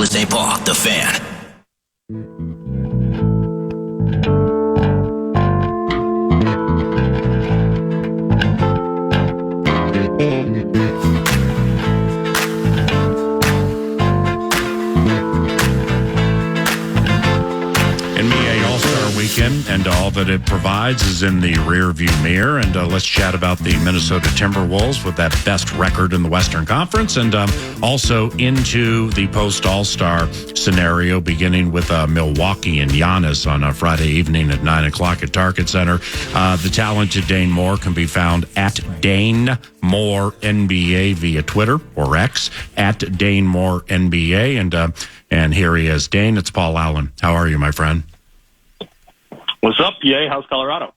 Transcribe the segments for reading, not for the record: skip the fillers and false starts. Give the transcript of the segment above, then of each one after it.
Minneapolis, St. Paul, the Fan. AllStar weekend and all that it provides is in the rearview mirror. And let's chat about the Minnesota Timberwolves with that best record in the Western Conference, and also into the post-All-Star scenario, beginning with Milwaukee and Giannis on a Friday evening at 9 o'clock at Target Center. The talented Dane Moore can be found at Dane Moore NBA via Twitter or X, at Dane Moore NBA. And here he is. Dane, it's Paul Allen. How are you, my friend? What's up, yay? How's Colorado?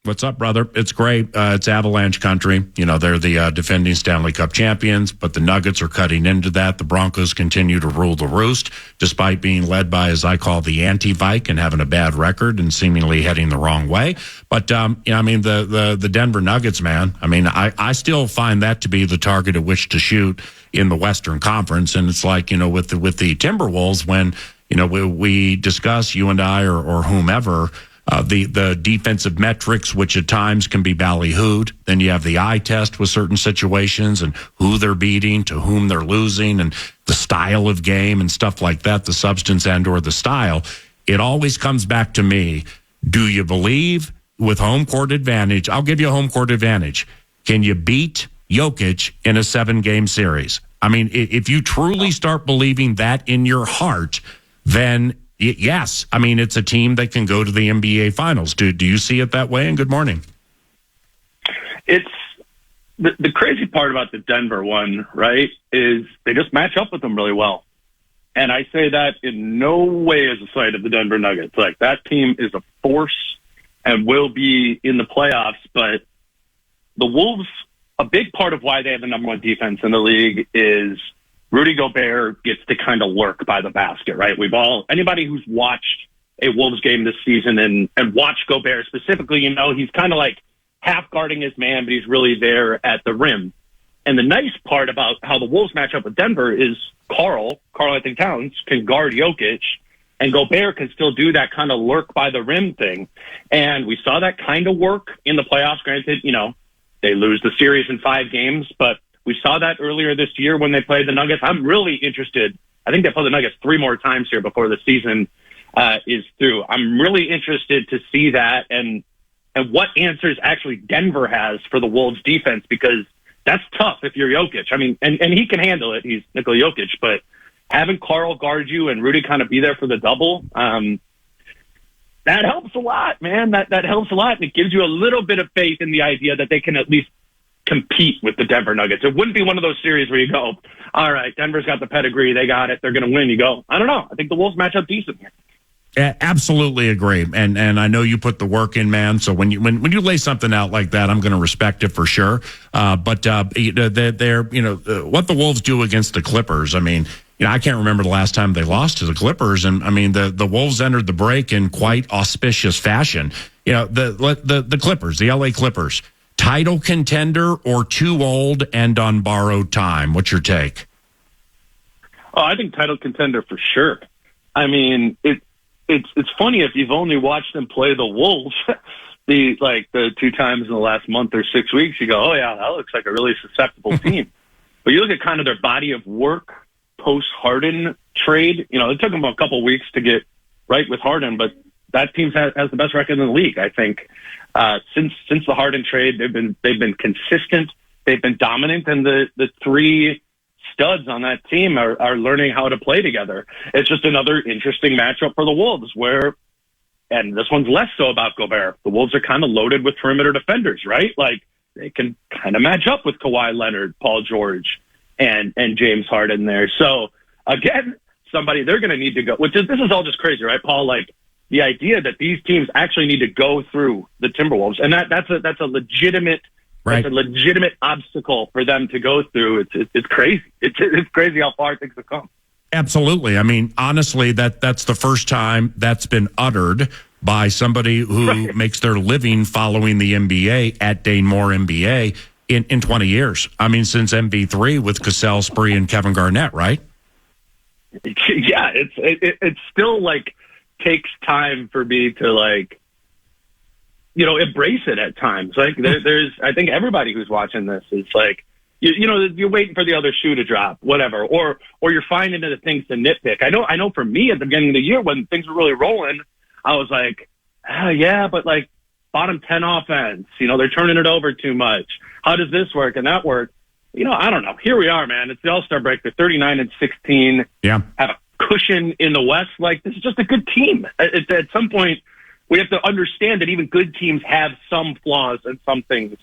What's up, brother? It's great. It's Avalanche country. You know, they're the defending Stanley Cup champions, but the Nuggets are cutting into that. The Broncos continue to rule the roost, despite being led by, as I call, the anti-Vike and having a bad record and seemingly heading the wrong way. But, you know, I mean, the Denver Nuggets, man, I mean, I still find that to be the target at which to shoot in the Western Conference. And it's like, you know, with the Timberwolves, when, you know, we discuss, you and I or whomever, the defensive metrics, which at times can be ballyhooed. Then you have the eye test with certain situations and who they're beating, to whom they're losing, and the style of game and stuff like that, the substance and or the style. It always comes back to me, do you believe with home court advantage? I'll give you a home court advantage. Can you beat Jokic in a 7-game series? I mean, if you truly start believing that in your heart, then yes, I mean, it's a team that can go to the NBA Finals. Do you see it that way? And good morning. It's the crazy part about the Denver one, right, is they just match up with them really well. And I say that in no way as a slight of the Denver Nuggets. Like, that team is a force and will be in the playoffs. But the Wolves, a big part of why they have the number one defense in the league is Rudy Gobert gets to kind of lurk by the basket, right? Anybody who's watched a Wolves game this season and watched Gobert specifically, you know, he's kind of like half guarding his man, but he's really there at the rim. And the nice part about how the Wolves match up with Denver is Karl Anthony Towns can guard Jokic, and Gobert can still do that kind of lurk by the rim thing. And we saw that kind of work in the playoffs. Granted, you know, they lose the series in 5 games, but we saw that earlier this year when they played the Nuggets. I'm really interested. I think they play the Nuggets 3 more times here before the season is through. I'm really interested to see that and what answers actually Denver has for the Wolves defense, because that's tough if you're Jokic. I mean, and he can handle it. He's Nikola Jokic, but having Karl guard you and Rudy kind of be there for the double, that helps a lot, man. That helps a lot. And it gives you a little bit of faith in the idea that they can at least compete with the Denver Nuggets. It wouldn't be one of those series where you go, all right, Denver's got the pedigree, they got it, they're going to win. You go, I don't know. I think the Wolves match up decent here. Absolutely agree, and I know you put the work in, man. So when you lay something out like that, I'm going to respect it for sure. But they're what the Wolves do against the Clippers. I mean, you know, I can't remember the last time they lost to the Clippers, and I mean the Wolves entered the break in quite auspicious fashion. You know, the Clippers, the LA Clippers. Title contender or too old and on borrowed time? What's your take? Oh, I think title contender for sure. I mean, it's funny if you've only watched them play the Wolves the 2 times in the last month or 6 weeks, you go, oh yeah, that looks like a really susceptible team. But you look at kind of their body of work post Harden trade. You know, it took them a couple weeks to get right with Harden, but that team has the best record in the league, I think. Since the Harden trade, they've been consistent. They've been dominant, and the 3 studs on that team are learning how to play together. It's just another interesting matchup for the Wolves, and this one's less so about Gobert. The Wolves are kind of loaded with perimeter defenders, right? Like, they can kind of match up with Kawhi Leonard, Paul George, and James Harden there. So again, somebody they're going to need to go. This is all just crazy, right, Paul? Like, the idea that these teams actually need to go through the Timberwolves, and that's a legitimate, right. That's a legitimate obstacle for them to go through. It's crazy. It's crazy how far things have come. Absolutely. I mean, honestly, that's the first time that's been uttered by somebody who makes their living following the NBA at Dane Moore NBA in 20 years. I mean, since MV3 with Cassell, Spree, and Kevin Garnett, right? Yeah, it still like takes time for me to like, embrace it at times. Like there's, I think everybody who's watching this is like, you're waiting for the other shoe to drop, whatever, or you're finding the things to nitpick. I know for me at the beginning of the year when things were really rolling, I was like, yeah, but like bottom 10 offense, they're turning it over too much. How does this work and that work? I don't know. Here we are, man. It's the All-Star break. They're 39-16. Yeah. Have a cushion in the West. Like, this is just a good team. At some point, we have to understand that even good teams have some flaws and some things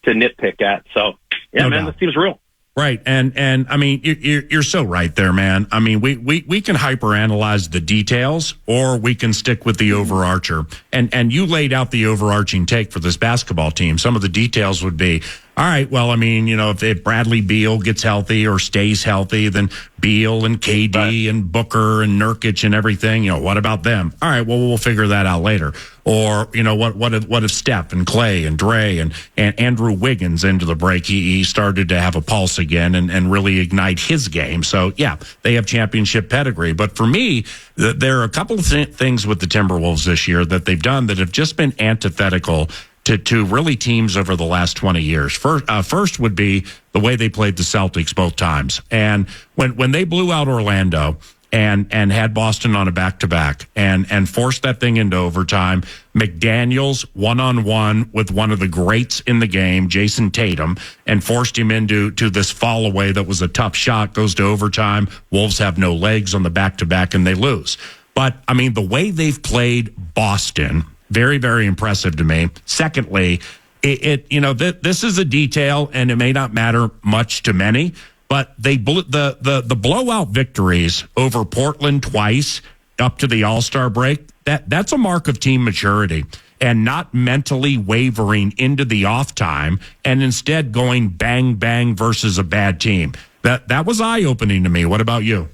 to nitpick at. So, yeah, no man, doubt. This team's real. Right. And I mean, you're so right there, man. I mean, we can hyperanalyze the details or we can stick with the overarcher. And you laid out the overarching take for this basketball team. Some of the details would be, all right, well, I mean, if Bradley Beal gets healthy or stays healthy, then Beal and KD and Booker and Nurkic and everything, what about them? All right, well, we'll figure that out later. Or, what if Steph and Clay and Dre and Andrew Wiggins into the break, he started to have a pulse again and really ignite his game. So, yeah, they have championship pedigree. But for me, there are a couple of things with the Timberwolves this year that they've done that have just been antithetical to really teams over the last 20 years. First would be the way they played the Celtics both times. And when they blew out Orlando and had Boston on a back-to-back and forced that thing into overtime, McDaniels one-on-one with one of the greats in the game, Jason Tatum, and forced him into this fall away that was a tough shot, goes to overtime. Wolves have no legs on the back-to-back and they lose. But, I mean, the way they've played Boston, very, very impressive to me. Secondly, this is a detail, and it may not matter much to many, but they the blowout victories over Portland twice up to the All-Star break. That's a mark of team maturity and not mentally wavering into the off time and instead going bang bang versus a bad team. That was eye-opening to me. What about you?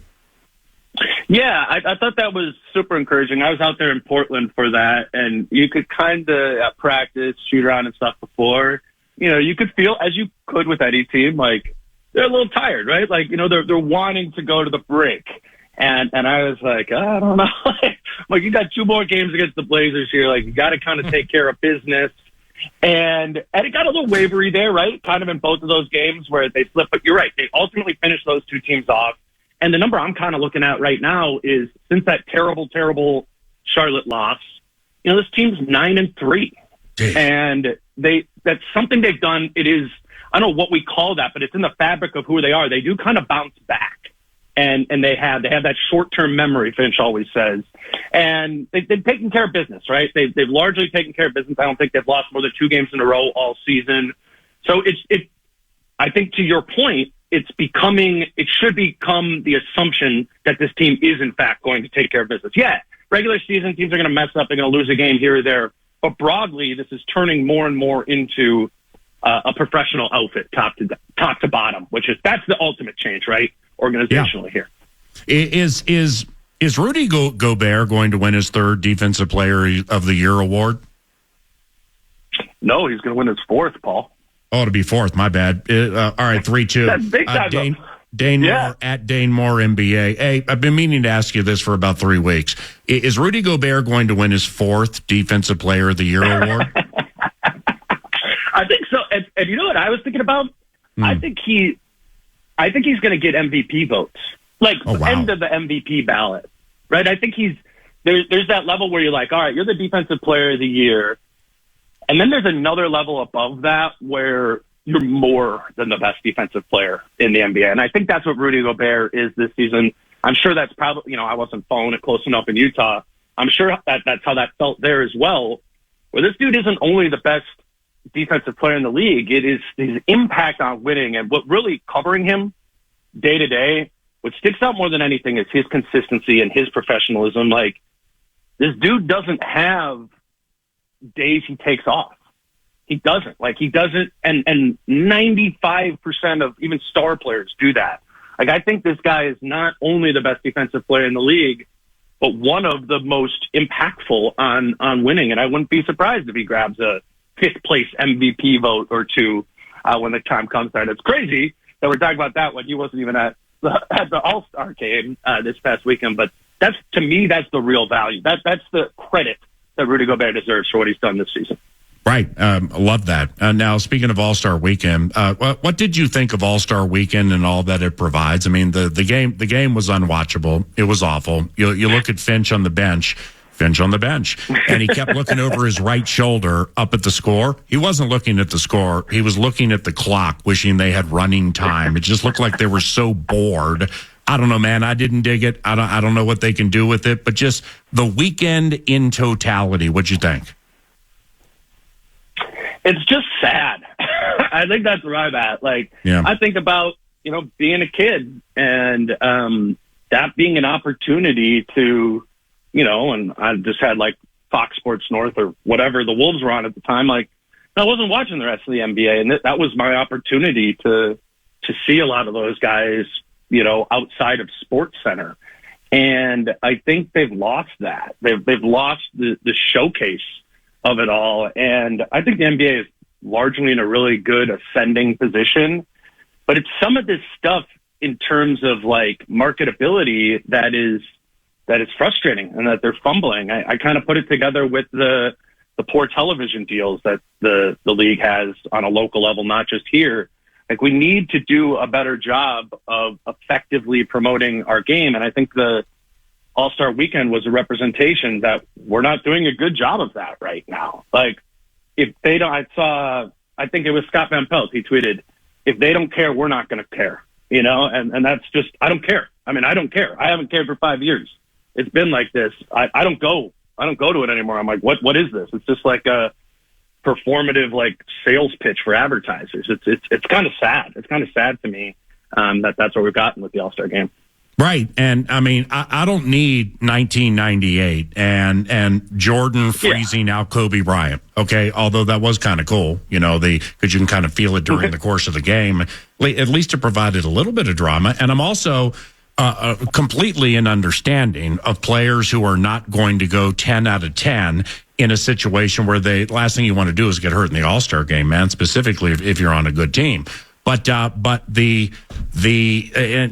Yeah, I thought that was super encouraging. I was out there in Portland for that, and you could kind of practice, shoot around and stuff before. You could feel, as you could with any team, like they're a little tired, right? Like, they're wanting to go to the break. And I was like, I don't know. Like, you got 2 more games against the Blazers here. Like, you got to kind of take care of business. And it got a little wavery there, right? Kind of in both of those games where they slipped. But you're right. They ultimately finished those 2 teams off. And the number I'm kind of looking at right now is since that terrible, terrible Charlotte loss, this team's 9-3. And that's something they've done. It is, I don't know what we call that, but it's in the fabric of who they are. They do kind of bounce back. And they have that short-term memory, Finch always says. And they've taken care of business, right? They've largely taken care of business. I don't think they've lost more than 2 games in a row all season. So I think to your point, it should become the assumption that this team is in fact going to take care of business. Yeah, regular season teams are going to mess up. They're going to lose a game here or there. But broadly, this is turning more and more into a professional outfit, top to bottom, that's the ultimate change, right? Organizationally here. Is Rudy Gobert going to win his 3rd Defensive Player of the Year award? No, he's going to win his 4th, Paul. Oh, to be 4th, my bad. All right, 3-2. That's big time. Dane Moore at Dane Moore NBA. Hey, I've been meaning to ask you this for about 3 weeks. Is Rudy Gobert going to win his 4th Defensive Player of the Year award? I think so. And you know what I was thinking about? I think he's going to get MVP votes, end of the MVP ballot, right? I think there's that level where you're like, all right, you're the Defensive Player of the Year. And then there's another level above that where you're more than the best defensive player in the NBA. And I think that's what Rudy Gobert is this season. I'm sure that's probably, I wasn't following it close enough in Utah. I'm sure that's how that felt there as well, where this dude isn't only the best defensive player in the league. It is his impact on winning and what really covering him day to day. What sticks out more than anything is his consistency and his professionalism. Like, this dude doesn't have days he takes off. He doesn't. And 95% of even star players do that. Like, I think this guy is not only the best defensive player in the league, but one of the most impactful on winning. And I wouldn't be surprised if he grabs a 5th place MVP vote or 2 when the time comes. And it's crazy that we're talking about that when he wasn't even at at the All-Star game this past weekend, but to me, that's the real value. That's the credit that Rudy Gobert deserves for what he's done this season. Right. I love that. Now, speaking of All-Star Weekend, what did you think of All-Star Weekend and all that it provides? I mean, the game was unwatchable. It was awful. You look at Finch on the bench, and he kept looking over his right shoulder up at the score. He wasn't looking at the score. He was looking at the clock, wishing they had running time. It just looked like they were so bored. I don't know, man. I didn't dig it. I don't know what they can do with it, but just the weekend in totality, what'd you think? It's just sad. I think that's where I'm at. I think about, being a kid and that being an opportunity to, and I just had Fox Sports North or whatever the Wolves were on at the time. I wasn't watching the rest of the NBA, and that was my opportunity to see a lot of those guys, outside of Sports Center. And I think they've lost that. They've lost the showcase of it all. And I think the NBA is largely in a really good ascending position, but it's some of this stuff in terms of marketability that is frustrating and that they're fumbling. I kind of put it together with the poor television deals that the league has on a local level, not just here. We need to do a better job of effectively promoting our game. And I think the All-Star Weekend was a representation that we're not doing a good job of that right now. If they don't, I think it was Scott Van Pelt. He tweeted, if they don't care, we're not going to care, and that's just, I don't care. I mean, I don't care. I haven't cared for 5 years. It's been like this. I don't go to it anymore. I'm like, what is this? It's just like a performative, sales pitch for advertisers. It's kind of sad. It's kind of sad to me that's what we've gotten with the All-Star game. Right. And I mean, I don't need 1998 and Jordan freezing out Kobe Bryant. Okay. Although that was kind of cool, because you can kind of feel it during the course of the game. At least it provided a little bit of drama. And I'm also completely in understanding of players who are not going to go 10 out of 10 in a situation where last thing you want to do is get hurt in the All-Star game, man, specifically if you're on a good team. But the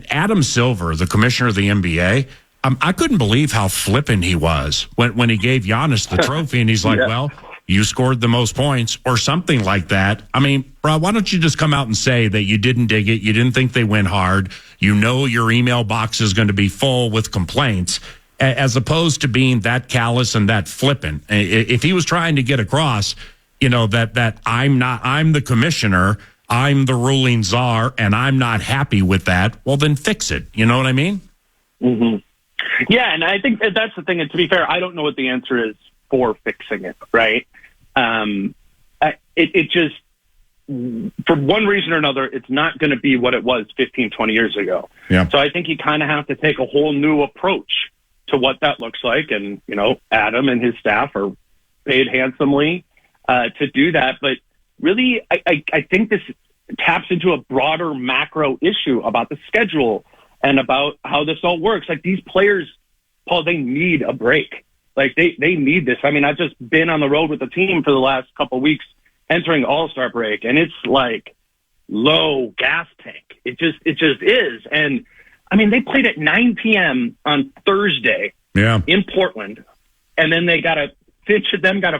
Adam Silver, the commissioner of the NBA, I couldn't believe how flippant he was when he gave Giannis the trophy, and he's like, well, you scored the most points or something like that. I mean, bro, why don't you just come out and say that you didn't dig it, you didn't think they went hard, your email box is going to be full with complaints, as opposed to being that callous and that flippant. If he was trying to get across, that I'm the commissioner, I'm the ruling czar, and I'm not happy with that, well, then fix it. You know what I mean? Mm-hmm. Yeah, and I think that's the thing. And to be fair, I don't know what the answer is for fixing it, right? It just, for one reason or another, it's not going to be what it was 15, 20 years ago. Yeah. So I think you kind of have to take a whole new approach to what that looks like. And, Adam and his staff are paid handsomely to do that. But really, I think this taps into a broader macro issue about the schedule and about how this all works. These players, Paul, they need a break. They need this. I mean, I've just been on the road with the team for the last couple of weeks entering All-Star break, and it's low gas tank. It just is. And I mean, they played at 9 p.m. on Thursday in Portland, and then they got to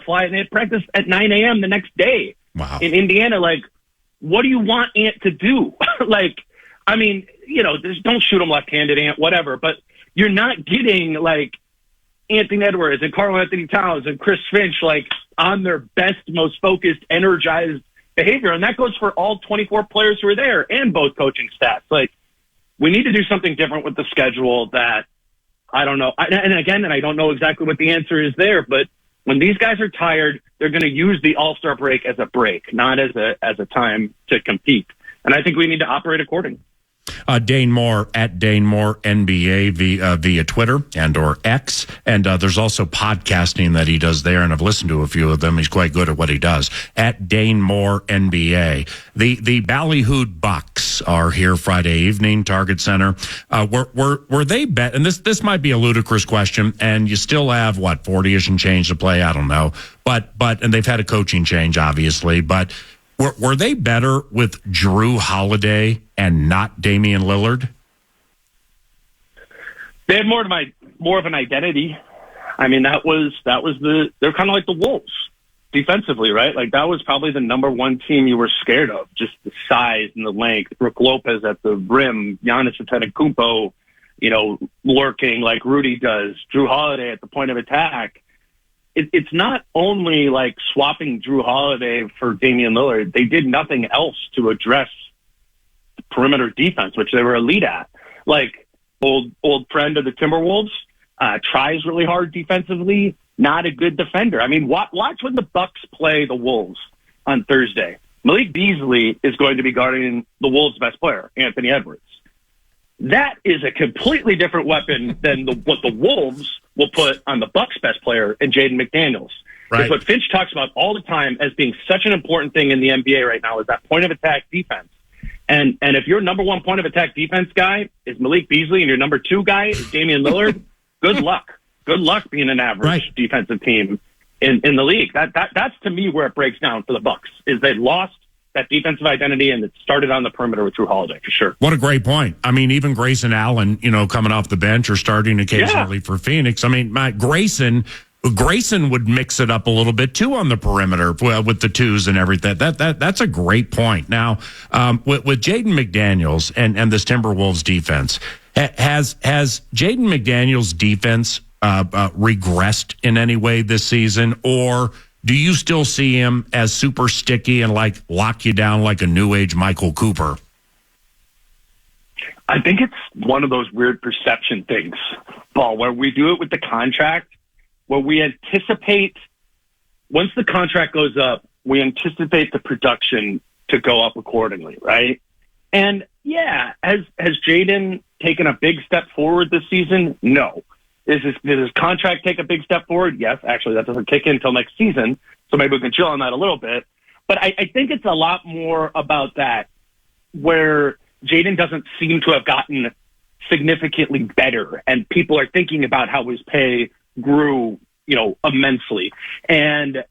fly, and they had practice at 9 a.m. the next day. Wow. In Indiana. What do you want Ant to do? I mean, don't shoot him left-handed, Ant, whatever, but you're not getting Anthony Edwards and Karl Anthony Towns and Chris Finch on their best, most focused, energized behavior. And that goes for all 24 players who are there and both coaching staffs. We need to do something different with the schedule that I don't know. And I don't know exactly what the answer is there, but when these guys are tired, they're going to use the All-Star break as a break, not as a time to compete. And I think we need to operate accordingly. Dane Moore at Dane Moore NBA via Twitter and or X, and there's also podcasting that he does there, and I've listened to a few of them. He's quite good at what he does. At Dane Moore NBA, the Ballyhooed Bucks are here Friday evening, Target Center. Were they bet? And this might be a ludicrous question, and you still have 40ish and change to play. I don't know, but and they've had a coaching change, obviously, but. Were they better with Drew Holiday and not Damian Lillard? They had more of an identity. I mean, they're kind of like the Wolves defensively, right? Like that was probably the number one team you were scared of, just the size and the length. Brook Lopez at the rim, Giannis Antetokounmpo, lurking like Rudy does, Drew Holiday at the point of attack. It's not only like swapping Drew Holiday for Damian Lillard. They did nothing else to address perimeter defense, which they were elite at. Like old friend of the Timberwolves, tries really hard defensively, not a good defender. I mean, watch when the Bucks play the Wolves on Thursday. Malik Beasley is going to be guarding the Wolves' best player, Anthony Edwards. That is a completely different weapon than what the Wolves will put on the Bucks' best player in Jaden McDaniels. Right. It's what Finch talks about all the time as being such an important thing in the NBA right now is that point of attack defense. And if your number one point of attack defense guy is Malik Beasley and your number two guy is Damian Lillard, good luck. Good luck being an average defensive team in the league. That's to me where it breaks down for the Bucks is they lost that defensive identity, and it started on the perimeter with Drew Holiday for sure. What a great point. I mean, even Grayson Allen, coming off the bench or starting occasionally for Phoenix. I mean, Grayson would mix it up a little bit too on the perimeter with the twos and everything. That's a great point. Now, with Jaden McDaniels and this Timberwolves defense, has Jaden McDaniels' defense regressed in any way this season, or do you still see him as super sticky and like lock you down like a new age Michael Cooper? I think it's one of those weird perception things, Paul, where we do it with the contract, where we anticipate once the contract goes up, we anticipate the production to go up accordingly, right? And yeah, has Jaden taken a big step forward this season? No. Did his contract take a big step forward? Yes. Actually, that doesn't kick in until next season, so maybe we can chill on that a little bit. But I think it's a lot more about that, where Jaden doesn't seem to have gotten significantly better, and people are thinking about how his pay grew, immensely. And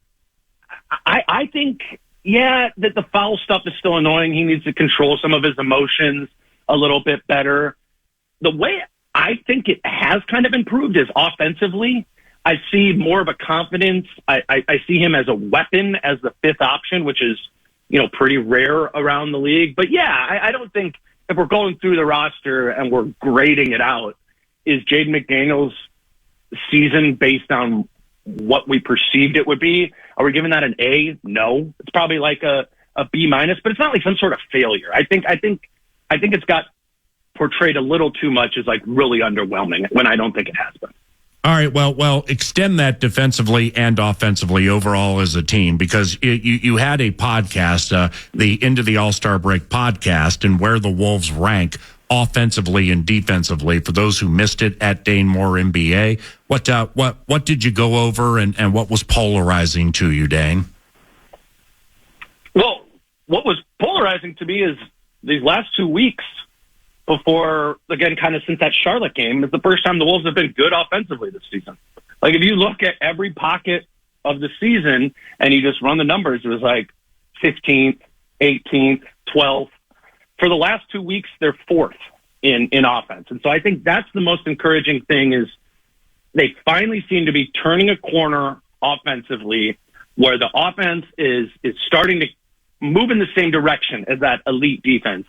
I think, that the foul stuff is still annoying. He needs to control some of his emotions a little bit better. The way I think it has kind of improved is offensively. I see more of a confidence. I see him as a weapon, as the fifth option, which is, pretty rare around the league. But yeah, I don't think if we're going through the roster and we're grading it out, is Jaden McDaniels' season based on what we perceived it would be? Are we giving that an A? No. It's probably like a B minus, but it's not like some sort of failure. I think it's got portrayed a little too much as like really underwhelming when I don't think it has been. All right, well, extend that defensively and offensively overall as a team, because you had a podcast, the Into the All-Star Break podcast, and where the Wolves rank offensively and defensively. For those who missed it, at Dane Moore NBA, what did you go over, and what was polarizing to you, Dane? Well, what was polarizing to me is these last 2 weeks before, again, kind of since that Charlotte game, is the first time the Wolves have been good offensively this season. Like, if you look at every pocket of the season and you just run the numbers, it was like 15th, 18th, 12th. For the last 2 weeks, they're fourth in offense. And so I think that's the most encouraging thing, is they finally seem to be turning a corner offensively, where the offense is starting to move in the same direction as that elite defense.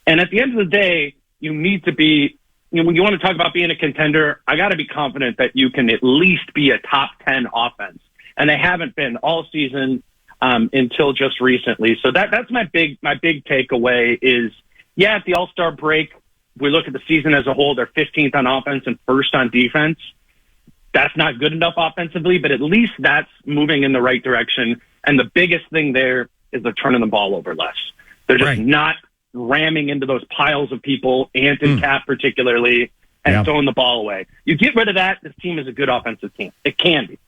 And at the end of the day, you need to be, when you want to talk about being a contender, I got to be confident that you can at least be a top 10 offense. And they haven't been all season until just recently. So that's my big takeaway is, at the All-Star break, we look at the season as a whole, they're 15th on offense and first on defense. That's not good enough offensively, but at least that's moving in the right direction. And the biggest thing there is they're turning the ball over less. They're just not ramming into those piles of people, Ant and Cap particularly, and throwing the ball away. You get rid of that, this team is a good offensive team. It can be.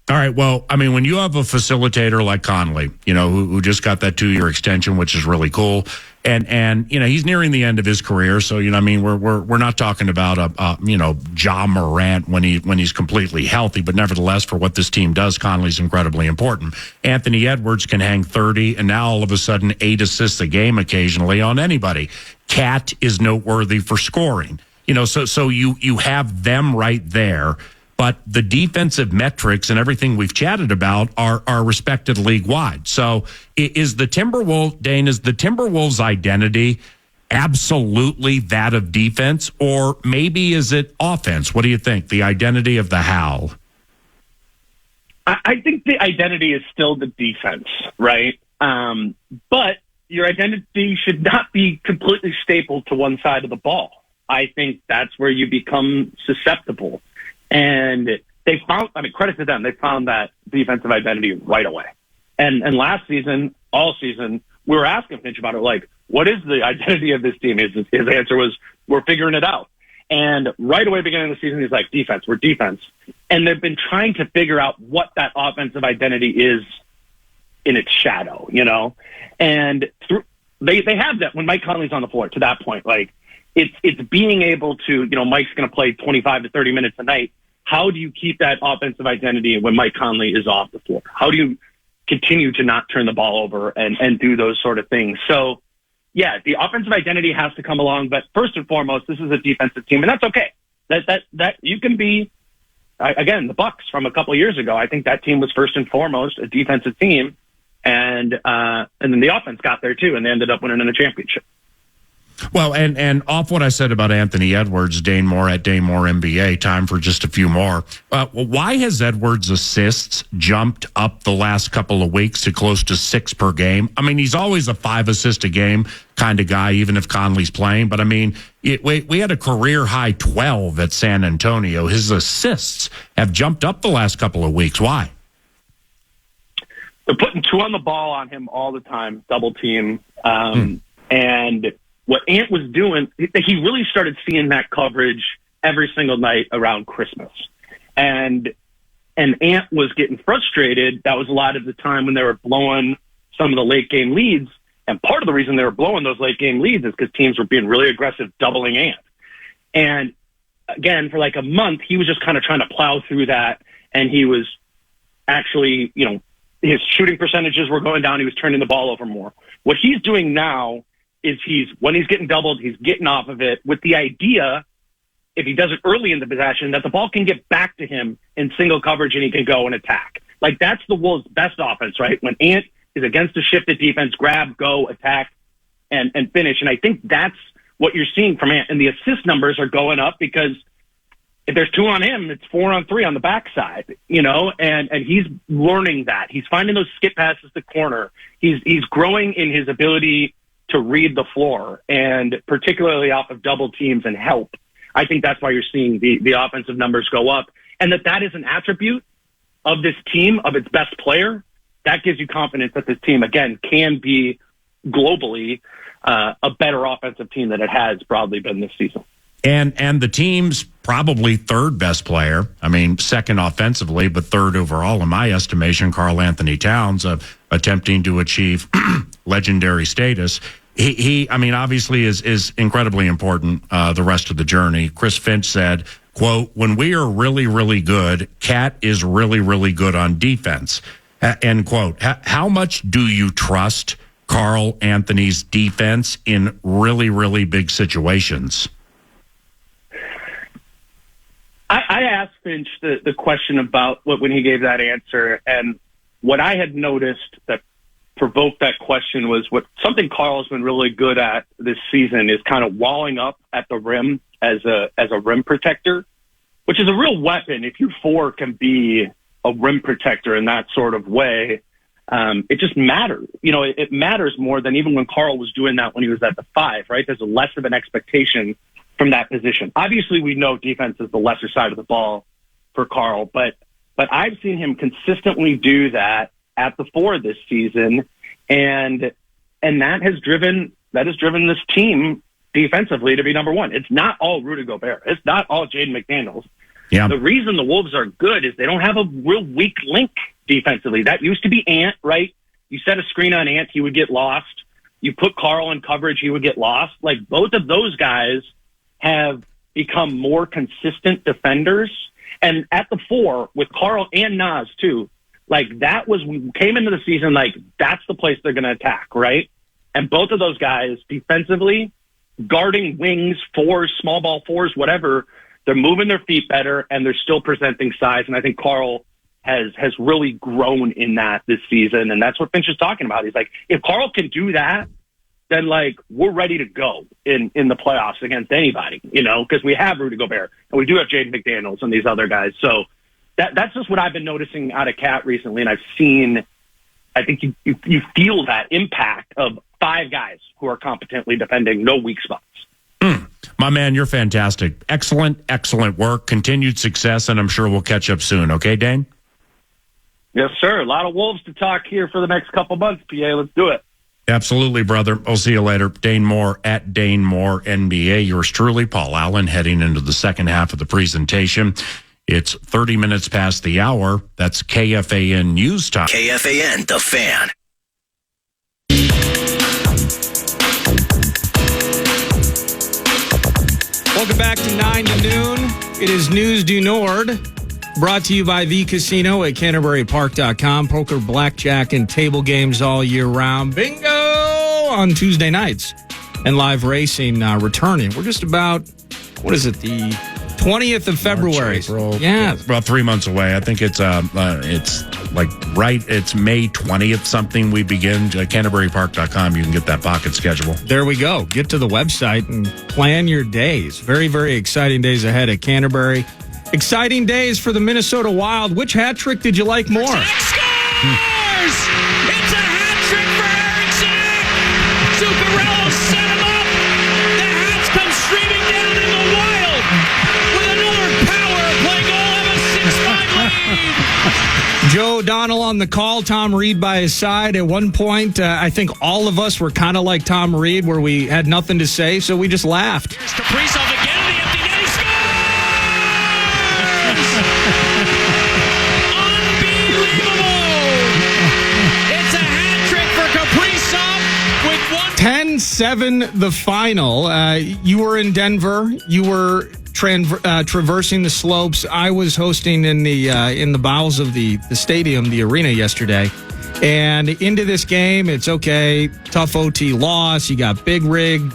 All right. Well, I mean, when you have a facilitator like Conley, who just got that 2-year extension, which is really cool, and he's nearing the end of his career, so we're not talking about Ja Morant when he's completely healthy, but nevertheless, for what this team does, Conley's incredibly important. Anthony Edwards can hang 30, and now all of a sudden 8 assists a game occasionally on anybody. Cat is noteworthy for scoring. So you have them right there. But the defensive metrics and everything we've chatted about are respected league-wide. So is the Timberwolves' identity absolutely that of defense, or maybe is it offense? What do you think? The identity of the Howl? I think the identity is still the defense, right? But your identity should not be completely stapled to one side of the ball. I think that's where you become susceptible. And they found, credit to them, they found that defensive identity right away. And last season, all season, we were asking Finch about it, like, what is the identity of this team? His answer was, we're figuring it out. And right away, beginning of the season, he's like, defense, we're defense. And they've been trying to figure out what that offensive identity is in its shadow, And they have that when Mike Conley's on the floor to that point. Like, it's being able to, Mike's going to play 25 to 30 minutes a night. How do you keep that offensive identity when Mike Conley is off the floor? How do you continue to not turn the ball over and do those sort of things? So, yeah, the offensive identity has to come along. But first and foremost, this is a defensive team, and that's okay. That you can be, again, the Bucks from a couple of years ago. I think that team was first and foremost a defensive team, and then the offense got there too, and they ended up winning in the championship. Well, and off what I said about Anthony Edwards, Dane Moore at Dane Moore NBA, time for just a few more. Why has Edwards' assists jumped up the last couple of weeks to close to 6 per game? I mean, he's always a 5 assist a game kind of guy, even if Conley's playing. But, I mean, we had a career-high 12 at San Antonio. His assists have jumped up the last couple of weeks. Why? They're putting 2 on the ball on him all the time, double team. And what Ant was doing, he really started seeing that coverage every single night around Christmas. And Ant was getting frustrated. That was a lot of the time when they were blowing some of the late game leads. And part of the reason they were blowing those late game leads is because teams were being really aggressive, doubling Ant. And again, for like a month, he was just kind of trying to plow through that. And he was actually, his shooting percentages were going down. He was turning the ball over more. What he's doing now is when he's getting doubled, he's getting off of it with the idea, if he does it early in the possession, that the ball can get back to him in single coverage and he can go and attack. Like, that's the Wolves' best offense, right? When Ant is against a shifted defense, grab, go, attack, and finish. And I think that's what you're seeing from Ant. And the assist numbers are going up because if there's 2 on him, it's 4 on 3 on the backside, and he's learning that. He's finding those skip passes to corner. He's growing in his ability to read the floor, and particularly off of double teams and help. I think that's why you're seeing the offensive numbers go up, and that is an attribute of this team, of its best player. That gives you confidence that this team, again, can be globally a better offensive team than it has broadly been this season. And the team's probably third best player. I mean, second offensively, but third overall in my estimation, Karl Anthony Towns, attempting to achieve legendary status. He obviously is incredibly important the rest of the journey. Chris Finch said, quote, "When we are really, really good, Cat is really, really good on defense." End quote. How much do you trust Karl Anthony's defense in really, really big situations? I asked Finch the question about when he gave that answer, and what I had noticed that provoked that question was something Karl's been really good at this season is kind of walling up at the rim as a rim protector, which is a real weapon. If your 4 can be a rim protector in that sort of way, it just matters. It matters more than even when Karl was doing that when he was at the 5, right? There's less of an expectation from that position. Obviously, we know defense is the lesser side of the ball for Karl, but I've seen him consistently do that at the 4 this season, and that has driven this team defensively to be number 1. It's not all Rudy Gobert. It's not all Jaden McDaniels. Yeah. The reason the Wolves are good is they don't have a real weak link defensively. That used to be Ant, right? You set a screen on Ant, he would get lost. You put Karl in coverage, he would get lost. Like, both of those guys have become more consistent defenders. And at the 4, with Karl and Naz too, like, that was, we came into the season like, that's the place they're going to attack, right? And both of those guys defensively guarding wings, fours, small ball fours, whatever. They're moving their feet better, and they're still presenting size. And I think Carl has really grown in that this season, and that's what Finch is talking about. He's like, if Carl can do that, then, like, we're ready to go in the playoffs against anybody, because we have Rudy Gobert, and we do have Jaden McDaniels and these other guys. So that's just what I've been noticing out of Cat recently, and I've seen, I think you feel that impact of 5 guys who are competently defending, no weak spots. My man, you're fantastic. Excellent work, continued success, and I'm sure we'll catch up soon. Okay, Dane? Yes, sir. A lot of Wolves to talk here for the next couple months, PA. Let's do it. Absolutely, brother. I'll see you later. Dane Moore at Dane Moore NBA. Yours truly, Paul Allen, heading into the second half of the presentation. It's 30 minutes past the hour. That's KFAN News Time. KFAN, The Fan. Welcome back to 9 to noon. It is News du Nord, brought to you by The Casino at CanterburyPark.com. Poker, blackjack, and table games all year round. Bingo on Tuesday nights. And live racing returning. We're just about, the 20th of February. March, April. Yeah. About 3 months away. I think it's May 20th something we begin. CanterburyPark.com. You can get that pocket schedule. There we go. Get to the website and plan your days. Very, very exciting days ahead at Canterbury. Exciting days for the Minnesota Wild. Which hat trick did you like more? Scores! It's a hat trick for Eriksson! Zuccarello set him up! The hats come streaming down in the Wild with another power play goal of a 6-5 lead! Joe O'Donnell on the call, Tom Reed by his side. At one point, I think all of us were kind of like Tom Reed, where we had nothing to say, so we just laughed. Here's Kaprizov again in the empty net. He scores! Unbelievable! It's a hat trick for Kaprizov with 10-7 the final. You were in Denver. You were traversing the slopes. I was hosting in the bowels of the stadium, the arena yesterday. And into this game, it's okay. Tough OT loss. You got Big Rig,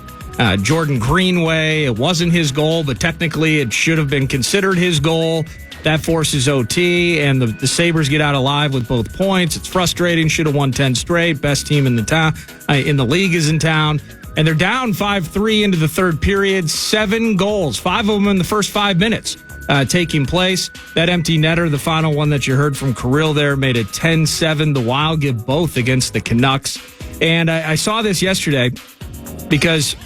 Jordan Greenway. It wasn't his goal, but technically it should have been considered his goal. That forces OT, and the Sabres get out alive with both points. It's frustrating. Should have won 10 straight. Best team in the town, in the league is in town. And they're down 5-3 into the third period. 7 goals, 5 of them in the first 5 minutes taking place. That empty netter, the final one that you heard from Kirill there, made it 10-7. The Wild give both against the Canucks. And I saw this yesterday because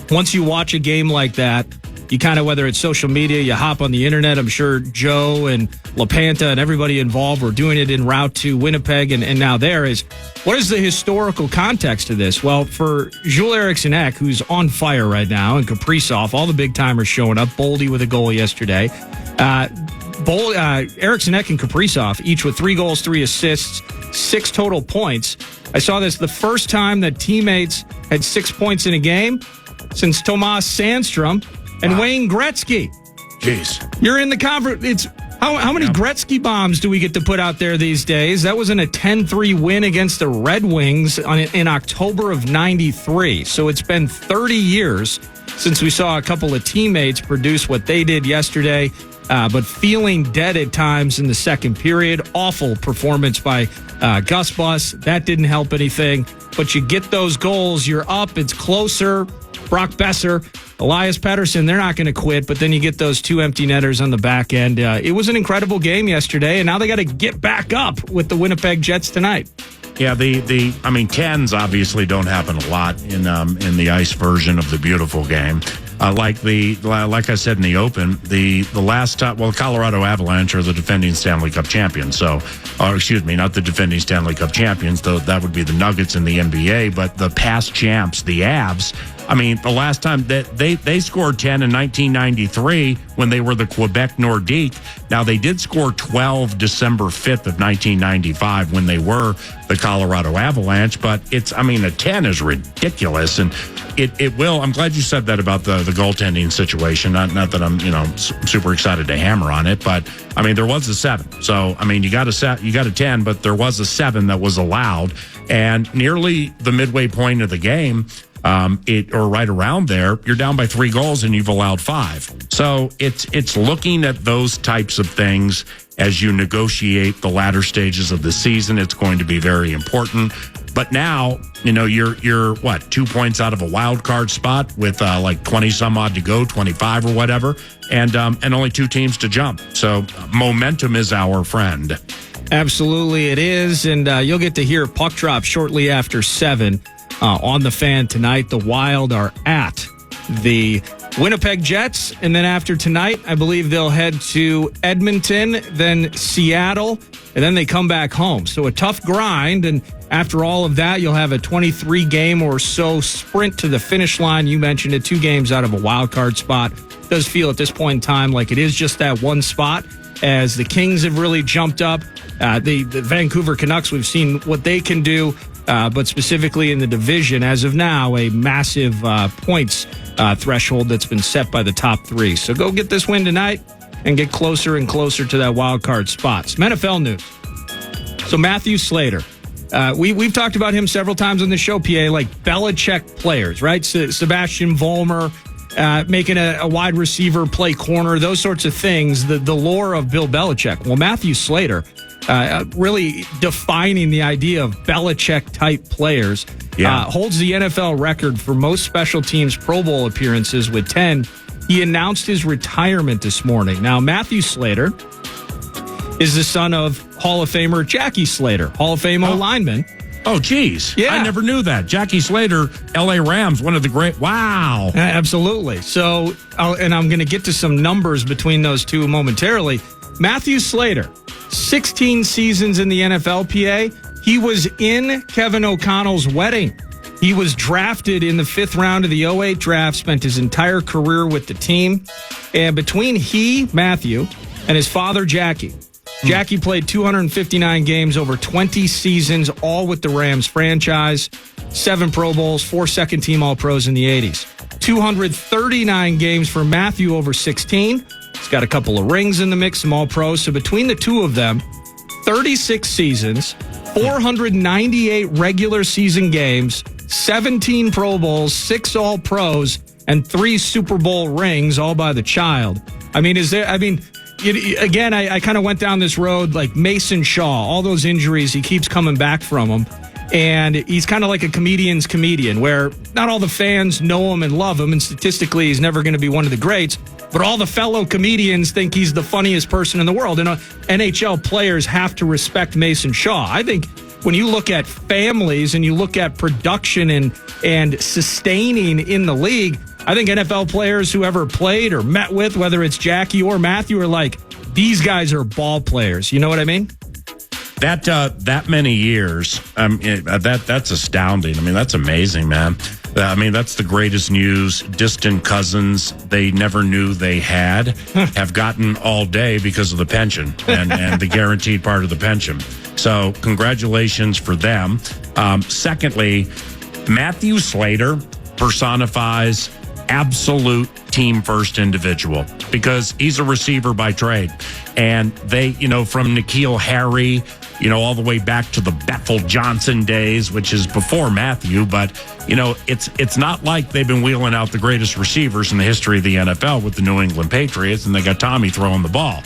once you watch a game like that, you kind of, whether it's social media, you hop on the internet. I'm sure Joe and LaPanta and everybody involved were doing it en route to Winnipeg and now there is, what is the historical context to this? Well, for Jules Eriksson Ek, who's on fire right now, and Kaprizov, all the big timers showing up, Boldy with a goal yesterday. Eriksson Ek and Kaprizov, each with 3 goals, 3 assists, 6 total points. I saw this the first time that teammates had 6 points in a game since Tomas Sandstrom and Wayne Gretzky. Jeez. You're in the conference. It's how many Gretzky bombs do we get to put out there these days? That was in a 10-3 win against the Red Wings in October of 93. So it's been 30 years since we saw a couple of teammates produce what they did yesterday, but feeling dead at times in the second period. Awful performance by Gus Bus. That didn't help anything. But you get those goals, you're up, it's closer. Brock Besser, Elias Pettersson, they're not going to quit, but then you get those 2 empty netters on the back end. It was an incredible game yesterday, and now they got to get back up with the Winnipeg Jets tonight. Yeah, tens obviously don't happen a lot in the ice version of the beautiful game. Like I said in the open, the last time, the Colorado Avalanche are the defending Stanley Cup champions. Not the defending Stanley Cup champions, though that would be the Nuggets in the NBA, but the past champs, the Avs. The last time that they scored 10 in 1993 when they were the Quebec Nordique. Now, they did score 12 December 5th of 1995 when they were the Colorado Avalanche, but a 10 is ridiculous. And it will. I'm glad you said that about the goaltending situation. Not that I'm, super excited to hammer on it, but there was a 7. So, you got a 10, but there was a 7 that was allowed. And nearly the midway point of the game, or right around there, you're down by 3 goals and you've allowed 5. So it's looking at those types of things as you negotiate the latter stages of the season. It's going to be very important. But now, you're 2 points out of a wild card spot with like 20 some odd to go, 25 or whatever, and only 2 teams to jump. So momentum is our friend. Absolutely, it is, and you'll get to hear puck drop shortly after 7 on the Fan tonight. The Wild are at the Winnipeg Jets, and then after tonight, I believe they'll head to Edmonton, then Seattle, and then they come back home. So a tough grind, and after all of that, you'll have a 23-game or so sprint to the finish line. You mentioned it, 2 games out of a wild card spot. It does feel at this point in time like it is just that one spot, as the Kings have really jumped up. The Vancouver Canucks, we've seen what they can do, but specifically in the division, as of now, a massive points threshold that's been set by the top 3. So go get this win tonight and get closer and closer to that wild card spot. Some NFL news. So Matthew Slater. We've talked about him several times on the show, PA, like Belichick players, right? Sebastian Vollmer, making a wide receiver play corner, those sorts of things, the lore of Bill Belichick. Well, Matthew Slater, really defining the idea of Belichick-type players, holds the NFL record for most special teams Pro Bowl appearances with 10. He announced his retirement this morning. Now, Matthew Slater is the son of Hall of Famer Jackie Slater, Hall of Fame lineman. Oh, geez. Yeah. I never knew that. Jackie Slater, L.A. Rams, one of the great. Wow. Absolutely. So, and I'm going to get to some numbers between those two momentarily. Matthew Slater, 16 seasons in the NFL, PA. He was in Kevin O'Connell's wedding. He was drafted in the 5th round of the 2008 draft, spent his entire career with the team. And between Matthew, and his father, Jackie played 259 games over 20 seasons, all with the Rams franchise, 7 Pro Bowls, 4 second-team All-Pros in the 80s. 239 games for Matthew over 16. He's got a couple of rings in the mix, some All-Pros. So between the two of them, 36 seasons, 498 regular season games, 17 Pro Bowls, 6 All-Pros, and 3 Super Bowl rings, all by the child. Again, I kind of went down this road like Mason Shaw, all those injuries, he keeps coming back from them. And he's kind of like a comedian's comedian, where not all the fans know him and love him, and statistically he's never going to be one of the greats, but all the fellow comedians think he's the funniest person in the world. And NHL players have to respect Mason Shaw. I think when you look at families and you look at production and sustaining in the league, I think NFL players who ever played or met with, whether it's Jackie or Matthew, are like, these guys are ball players. You know what I mean? That many years, that's astounding. I mean, that's amazing, man. I mean, that's the greatest news. Distant cousins they never knew they had have gotten all day because of the pension and the guaranteed part of the pension. So congratulations for them. Secondly, Matthew Slater personifies absolute team first individual because he's a receiver by trade. And they, from N'Keal Harry, all the way back to the Bethel Johnson days, which is before Matthew, but it's not like they've been wheeling out the greatest receivers in the history of the NFL with the New England Patriots, and they got Tommy throwing the ball.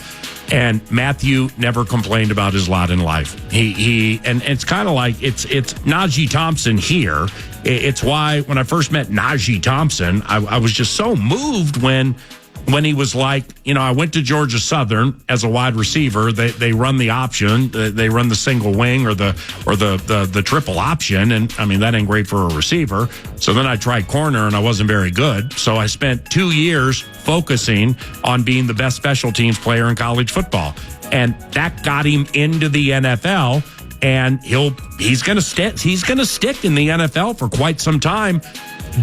And Matthew never complained about his lot in life. And it's kind of like it's Najee Thompson here. It's why when I first met Najee Thompson, I was just so moved when he was like, I went to Georgia Southern as a wide receiver. They run the option, they run the single wing or the triple option, and I mean that ain't great for a receiver. So then I tried corner and I wasn't very good. So I spent 2 years focusing on being the best special teams player in college football, and that got him into the NFL. And he's going to stick in the NFL for quite some time,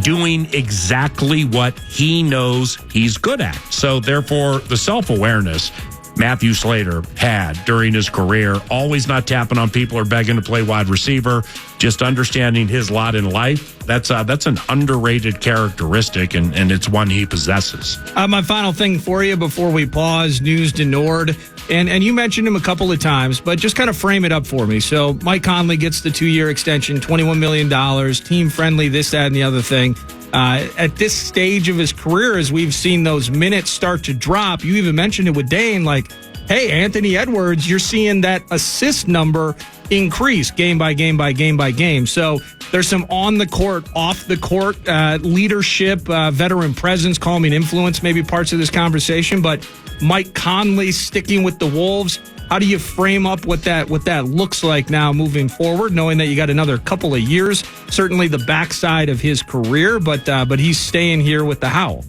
doing exactly what he knows he's good at. So therefore, the self-awareness Matthew Slater had during his career, always not tapping on people or begging to play wide receiver, just understanding his lot in life. That's an underrated characteristic, and it's one he possesses. My final thing for you before we pause, news to Nord. And you mentioned him a couple of times, but just kind of frame it up for me. So Mike Conley gets the 2-year extension, $21 million, team-friendly, this, that, and the other thing. At this stage of his career, as we've seen those minutes start to drop, you even mentioned it with Dane, like, hey, Anthony Edwards, you're seeing that assist number increase game by game by game by game. So there's some on the court, off the court leadership, veteran presence, calming influence, maybe parts of this conversation. But Mike Conley sticking with the Wolves, how do you frame up what that looks like now moving forward, knowing that you got another couple of years, certainly the backside of his career, but he's staying here with the Howl?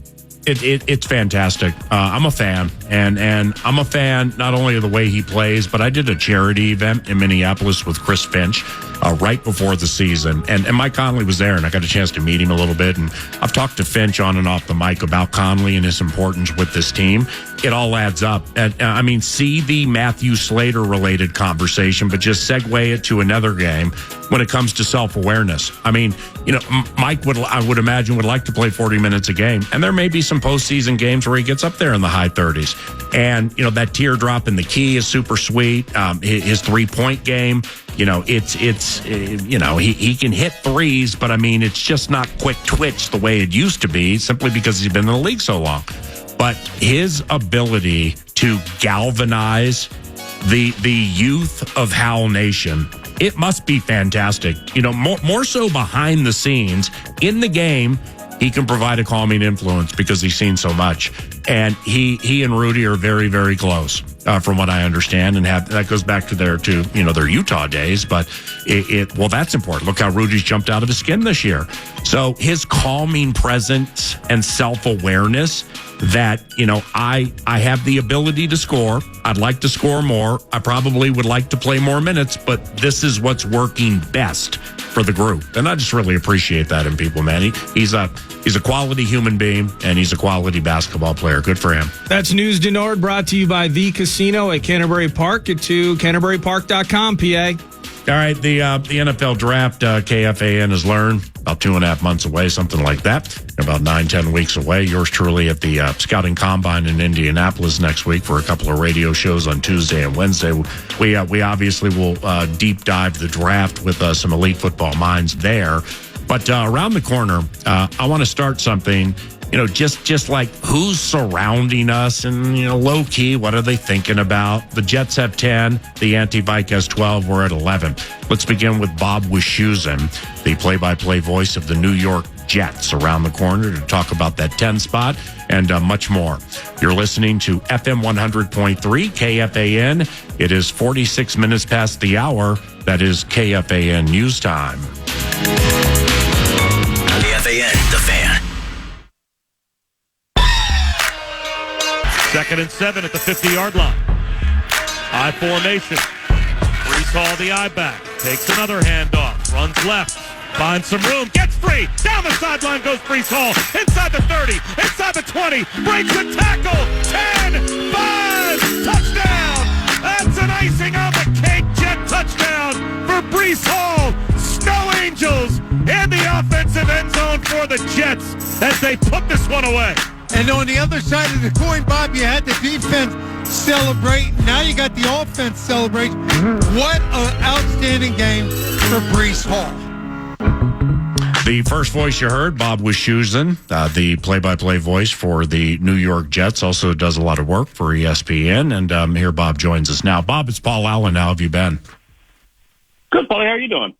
It's fantastic. I'm a fan, and I'm a fan not only of the way he plays, but I did a charity event in Minneapolis with Chris Finch right before the season, and Mike Conley was there, and I got a chance to meet him a little bit, and I've talked to Finch on and off the mic about Conley and his importance with this team. It all adds up. And, see the Matthew Slater-related conversation, but just segue it to another game when it comes to self-awareness. Mike I would imagine, would like to play 40 minutes a game, and there may be some postseason games where he gets up there in the high 30s. And, that teardrop in the key is super sweet. His three-point game, he can hit threes, but, it's just not quick twitch the way it used to be, simply because he's been in the league so long. But his ability to galvanize the youth of Howl Nation, it must be fantastic. More so behind the scenes. In the game, he can provide a calming influence because he's seen so much. And he and Rudy are very, very close, from what I understand, and that goes back to their Utah days. But that's important. Look how Rudy's jumped out of his skin this year. So his calming presence and self-awareness that, I have the ability to score. I'd like to score more. I probably would like to play more minutes, but this is what's working best for the group. And I just really appreciate that in people, man. He's a quality human being, and he's a quality basketball player. Good for him. That's News de Nord, brought to you by The Casino at Canterbury Park. Get to CanterburyPark.com, PA. All right, the NFL draft, KFAN has learned, about 2.5 months away, something like that. About 9-10 weeks away. Yours truly at the Scouting Combine in Indianapolis next week for a couple of radio shows on Tuesday and Wednesday. We obviously will deep dive the draft with some elite football minds there. But around the corner, I want to start something. Just like who's surrounding us and, low key, what are they thinking about? The Jets have 10, the Anti-Vike has 12, we're at 11. Let's begin with Bob Wischusen, the play-by-play voice of the New York Jets, around the corner to talk about that 10 spot and much more. You're listening to FM 100.3 KFAN. It is 46 minutes past the hour. That is KFAN News Time. KFAN, the Fan. 2nd and 7 at the 50-yard line. I formation. Brees Hall the eye back. Takes another handoff. Runs left. Finds some room. Gets free. Down the sideline goes Brees Hall. Inside the 30. Inside the 20. Breaks a tackle. 10. 5. Touchdown. That's an icing on the cake. Jet touchdown for Brees Hall. Snow Angels in the offensive end zone for the Jets as they put this one away. And on the other side of the coin, Bob, you had the defense celebrate. Now you got the offense celebrate. What an outstanding game for Brees Hall. The first voice you heard, Bob Wischusen, the play-by-play voice for the New York Jets, also does a lot of work for ESPN. And here Bob joins us now. Bob, it's Paul Allen. How have you been? Good, Paulie. How are you doing?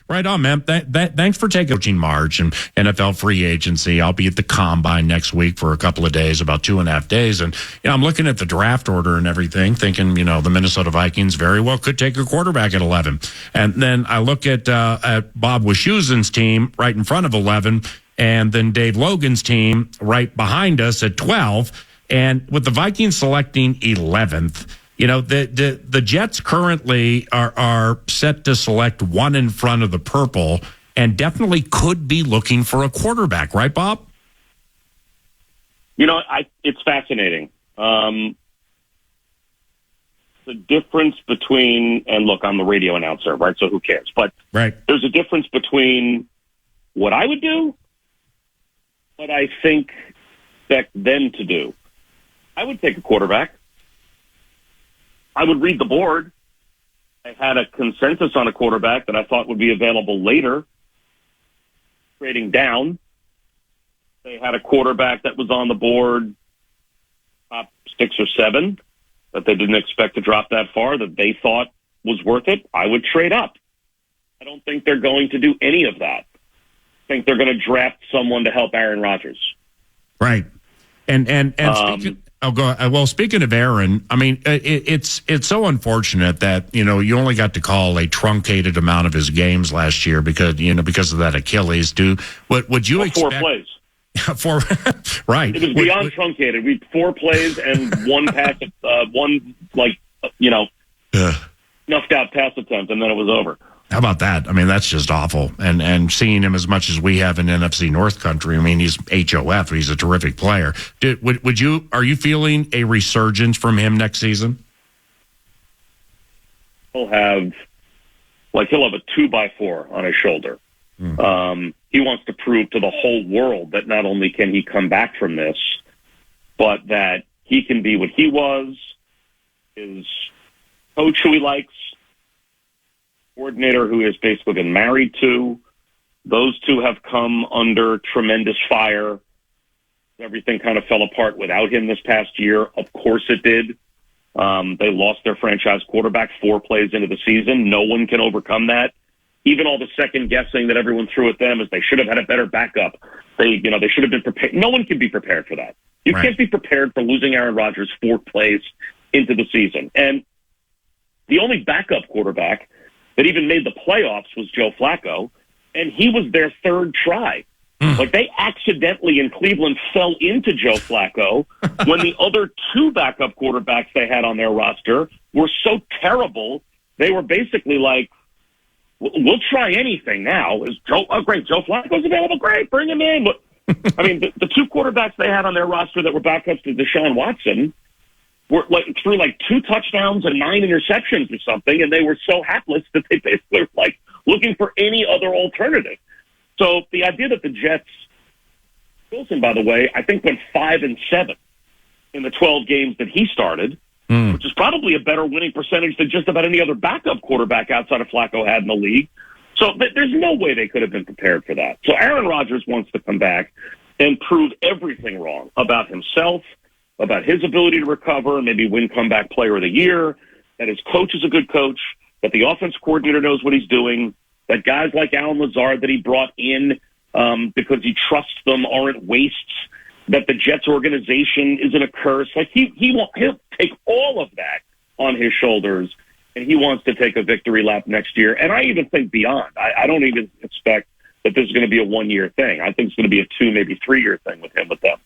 Right on, man. Thanks for taking coaching March and NFL free agency. I'll be at the Combine next week for a couple of days, about 2.5 days. And, I'm looking at the draft order and everything, thinking, the Minnesota Vikings very well could take a quarterback at 11. And then I look at Bob Wischusen's team right in front of 11, and then Dave Logan's team right behind us at 12. And with the Vikings selecting 11th, the Jets currently are set to select one in front of the purple and definitely could be looking for a quarterback, right, Bob? It's fascinating. the difference between, and look, I'm the radio announcer, right? So who cares? But there's a difference between what I would do, what I think expect them to do. I would take a quarterback. I would read the board. I had a consensus on a quarterback that I thought would be available later, trading down. They had a quarterback that was on the board top 6 or 7 that they didn't expect to drop that far, that they thought was worth it. I would trade up. I don't think they're going to do any of that. I think they're going to draft someone to help Aaron Rodgers. Right. And speaking of Aaron, I mean, it's so unfortunate that, you only got to call a truncated amount of his games last year because of that Achilles. Would you expect 4 plays? Right. It was beyond truncated. We 4 plays and one pass, snuffed out pass attempt, and then it was over. How about that? I mean, that's just awful. And seeing him as much as we have in NFC North Country, I mean, he's HOF. He's a terrific player. Are you feeling a resurgence from him next season? He'll have a 2x4 on his shoulder. He wants to prove to the whole world that not only can he come back from this, but that he can be what he was, his coach who he likes, coordinator who he has basically been married to. Those two have come under tremendous fire. Everything kind of fell apart without him this past year. Of course it did. They lost their franchise quarterback 4 plays into the season. No one can overcome that. Even all the second guessing that everyone threw at them is they should have had a better backup. They should have been prepared. No one can be prepared for that. You can't be prepared for losing Aaron Rodgers 4 plays into the season. And the only backup quarterback that even made the playoffs was Joe Flacco, and he was their 3rd try. They accidentally in Cleveland fell into Joe Flacco when the other 2 backup quarterbacks they had on their roster were so terrible, they were basically like, we'll try anything now. Joe Flacco's available, great, bring him in. I mean, the 2 quarterbacks they had on their roster that were backups to Deshaun Watson were threw 2 touchdowns and 9 interceptions or something, and they were so hapless that they basically were looking for any other alternative. So the idea that the Jets, Wilson, by the way, I think went 5-7 in the 12 games that he started, which is probably a better winning percentage than just about any other backup quarterback outside of Flacco had in the league. So there's no way they could have been prepared for that. So Aaron Rodgers wants to come back and prove everything wrong about himself, about his ability to recover and maybe win comeback player of the year, that his coach is a good coach, that the offense coordinator knows what he's doing, that guys like Alan Lazard that he brought in because he trusts them aren't wastes, that the Jets organization isn't a curse. He'll take all of that on his shoulders, and he wants to take a victory lap next year. And I even think beyond. I don't even expect that this is going to be a 1-year thing. I think it's going to be a 2, maybe 3-year thing with them.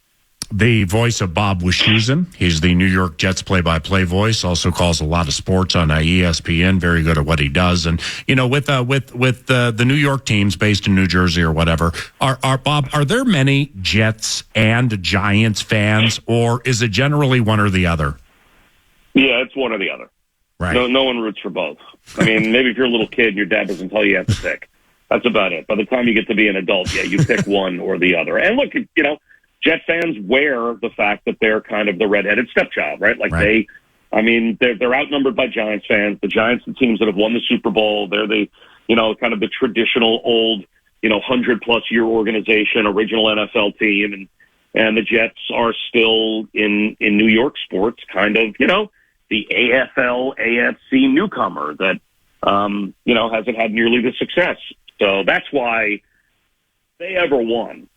The voice of Bob Wischusen. He's the New York Jets play-by-play voice. Also calls a lot of sports on ESPN. Very good at what he does. And with the New York teams based in New Jersey or whatever, are there many Jets and Giants fans, or is it generally one or the other? Yeah, it's one or the other. Right. No one roots for both. I mean, maybe if you're a little kid and your dad doesn't tell you have to pick. That's about it. By the time you get to be an adult, you pick one or the other. And look, Jet fans wear the fact that they're kind of the redheaded stepchild, right? They're outnumbered by Giants fans. The Giants, the teams that have won the Super Bowl, they're the, kind of the traditional old, 100+ year organization, original NFL team. And the Jets are still in New York sports, kind of, the AFL, AFC newcomer that, hasn't had nearly the success. So that's why they ever won.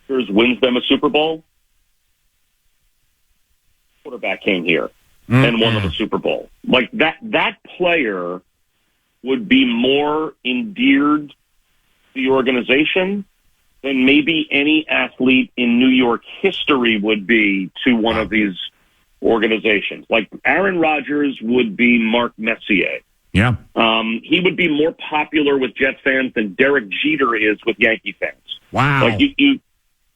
Wins them a Super Bowl, quarterback came here and won them a Super Bowl. That player would be more endeared to the organization than maybe any athlete in New York history would be to one of these organizations. Aaron Rodgers would be Mark Messier. Yeah. He would be more popular with Jets fans than Derek Jeter is with Yankee fans. Wow.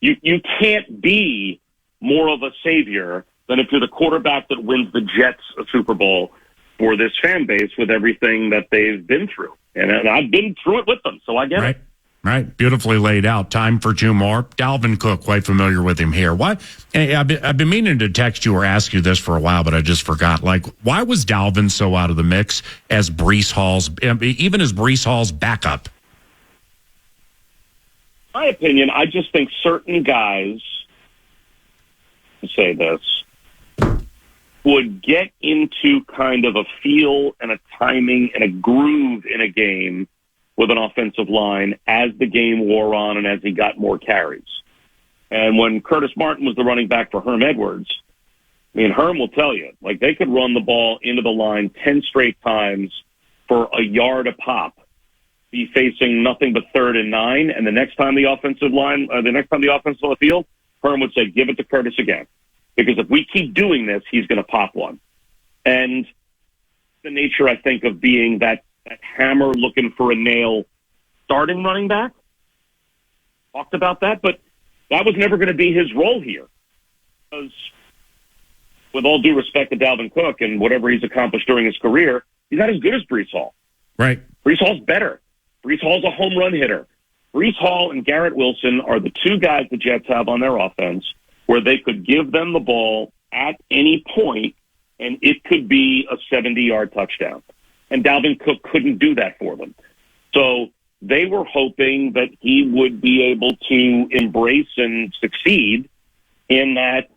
You can't be more of a savior than if you're the quarterback that wins the Jets a Super Bowl for this fan base with everything that they've been through. And I've been through it with them, so I get it. Right. Beautifully laid out. Time for two more. Dalvin Cook, quite familiar with him here. Why? Hey, I've been meaning to text you or ask you this for a while, but I just forgot. Like, why was Dalvin so out of the mix as Breece Hall's, even as Breece Hall's backup? My opinion, I just think certain guys, to say this, would get into kind of a feel and a timing and a groove in a game with an offensive line as the game wore on and as he got more carries. And when Curtis Martin was the running back for Herm Edwards, I mean, Herm will tell you, like, they could run the ball into the line 10 straight times for a yard a pop, be facing nothing but 3rd and 9, and the next time the offense on the field, Herm would say, give it to Curtis again. Because if we keep doing this, he's going to pop one. And the nature, I think, of being that hammer looking for a nail starting running back. Talked about that, but that was never going to be his role here. Because with all due respect to Dalvin Cook and whatever he's accomplished during his career, he's not as good as Breece Hall. Right. Breece Hall's better. Breece Hall's a home run hitter. Breece Hall and Garrett Wilson are the two guys the Jets have on their offense where they could give them the ball at any point, and it could be a 70-yard touchdown. And Dalvin Cook couldn't do that for them. So they were hoping that he would be able to embrace and succeed in that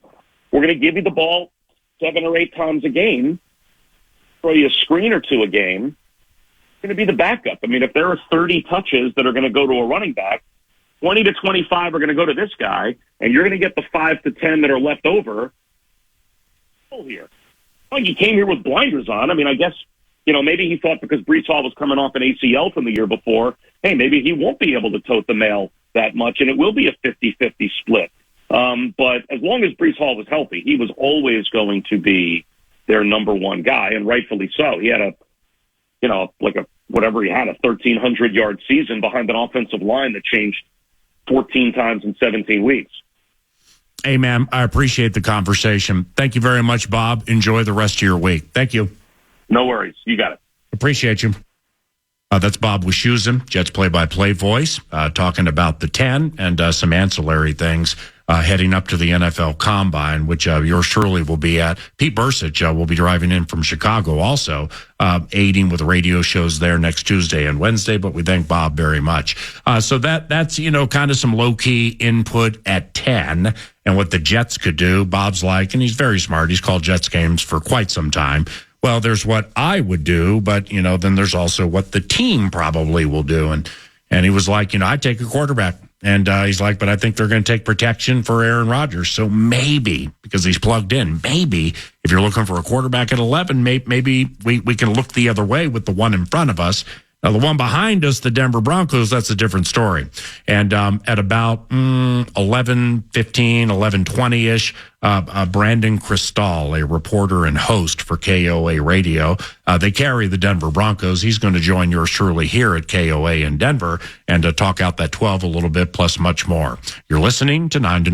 we're going to give you the ball 7 or 8 times a game, throw you a screen or two a game. It's going to be the backup. I mean, if there are 30 touches that are going to go to a running back, 20 to 25 are going to go to this guy, and you're going to get the 5 to 10 that are left over here. Well, he came here with blinders on. I mean, I guess, maybe he thought because Breece Hall was coming off an ACL from the year before, hey, maybe he won't be able to tote the mail that much, and it will be a 50-50 split. But as long as Breece Hall was healthy, he was always going to be their number one guy, and rightfully so. He had a 1,300-yard season behind an offensive line that changed 14 times in 17 weeks. Hey, man, I appreciate the conversation. Thank you very much, Bob. Enjoy the rest of your week. Thank you. No worries. You got it. Appreciate you. That's Bob Wischusen, Jets play-by-play voice, talking about the 10 and some ancillary things heading up to the NFL Combine, which yours truly will be at. Pete Bursich will be driving in from Chicago also, aiding with radio shows there next Tuesday and Wednesday, but we thank Bob very much. So that's, kind of some low-key input at 10 and what the Jets could do. Bob's like, and he's very smart, he's called Jets games for quite some time. Well, there's what I would do, but, then there's also what the team probably will do. And he was like, I'd take a quarterback. And he's like, but I think they're going to take protection for Aaron Rodgers. So maybe, because he's plugged in, maybe if you're looking for a quarterback at 11, maybe we can look the other way with the one in front of us. Now, the one behind us, the Denver Broncos, that's a different story. And at about 11:15, 11:20-ish, Brandon Cristal, a reporter and host for KOA Radio, they carry the Denver Broncos. He's going to join yours truly here at KOA in Denver and talk out that 12 a little bit, plus much more. You're listening to 9 to